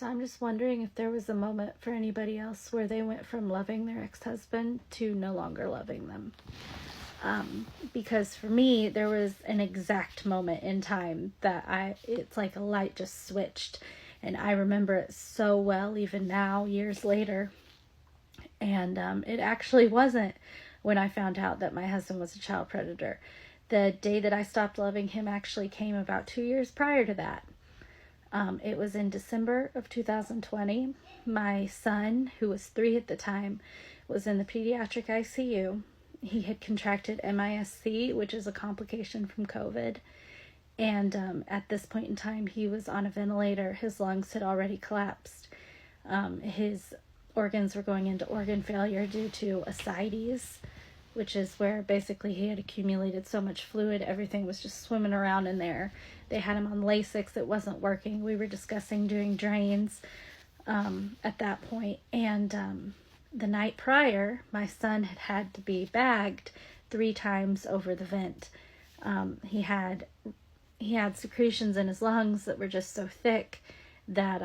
So I'm just wondering if there was a moment for anybody else where they went from loving their ex-husband to no longer loving them. Because for me, there was an exact moment in time that it's like a light just switched. And I remember it so well, even now, years later. And it actually wasn't when I found out that my husband was a child predator. The day that I stopped loving him actually came about 2 years prior to that. It was in December of 2020. My son, who was 3 at the time, was in the pediatric ICU. He had contracted MIS-C, which is a complication from COVID. And at this point in time, he was on a ventilator. His lungs had already collapsed. His organs were going into organ failure due to ascites, which is where basically he had accumulated so much fluid, everything was just swimming around in there. They had him on Lasix. It wasn't working. We were discussing doing drains at that point. And the night prior, my son had to be bagged 3 times over the vent. He had secretions in his lungs that were just so thick that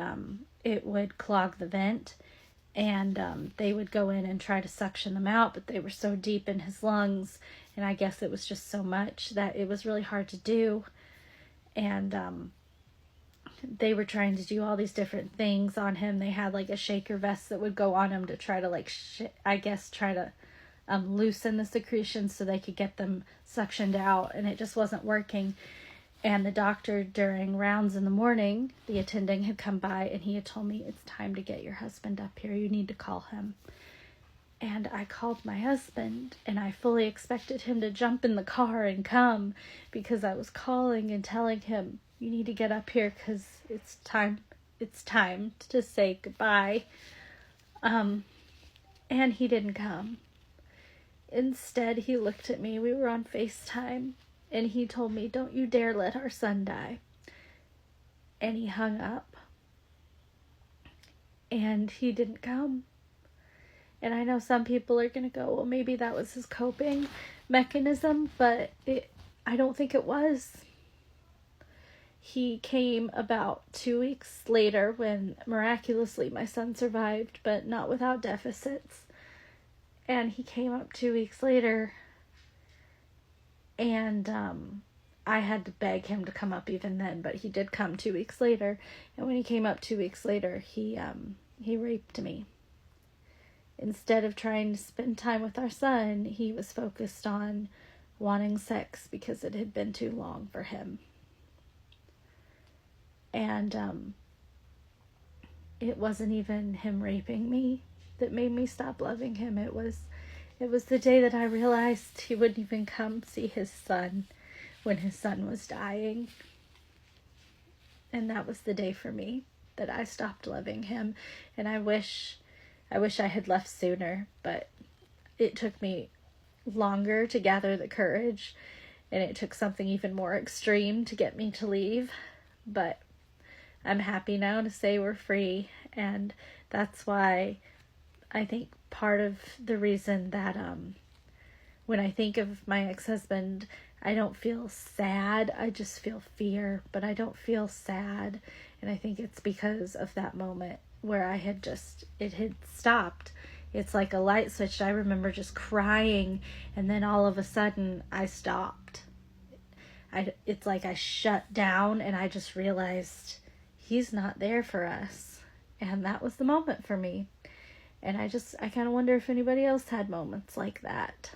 it would clog the vent. And they would go in and try to suction them out, but they were so deep in his lungs, and I guess it was just so much that it was really hard to do. And they were trying to do all these different things on him. They had like a shaker vest that would go on him to try to try to loosen the secretions so they could get them suctioned out, and it just wasn't working. And the doctor, during rounds in the morning, the attending had come by and he had told me, "It's time to get your husband up here. You need to call him." And I called my husband, and I fully expected him to jump in the car and come, because I was calling and telling him, "You need to get up here because it's time to say goodbye." And he didn't come. Instead, he looked at me. We were on FaceTime. And he told me, "Don't you dare let our son die." And he hung up. And he didn't come. And I know some people are going to go, well, maybe that was his coping mechanism, but I don't think it was. He came about 2 weeks later when miraculously my son survived, but not without deficits. And he came up 2 weeks later. And I had to beg him to come up even then, but he did come 2 weeks later. And when he came up 2 weeks later, he raped me. Instead of trying to spend time with our son, he was focused on wanting sex because it had been too long for him. And it wasn't even him raping me that made me stop loving him. It was the day that I realized he wouldn't even come see his son when his son was dying. And that was the day for me that I stopped loving him. And I wish I had left sooner, but it took me longer to gather the courage, and it took something even more extreme to get me to leave. But I'm happy now to say we're free, and that's why I think part of the reason that when I think of my ex-husband, I don't feel sad. I just feel fear, but I don't feel sad. And I think it's because of that moment where it had stopped. It's like a light switch. I remember just crying, and then all of a sudden I stopped. It's like I shut down, and I just realized he's not there for us. And that was the moment for me. And I kind of wonder if anybody else had moments like that.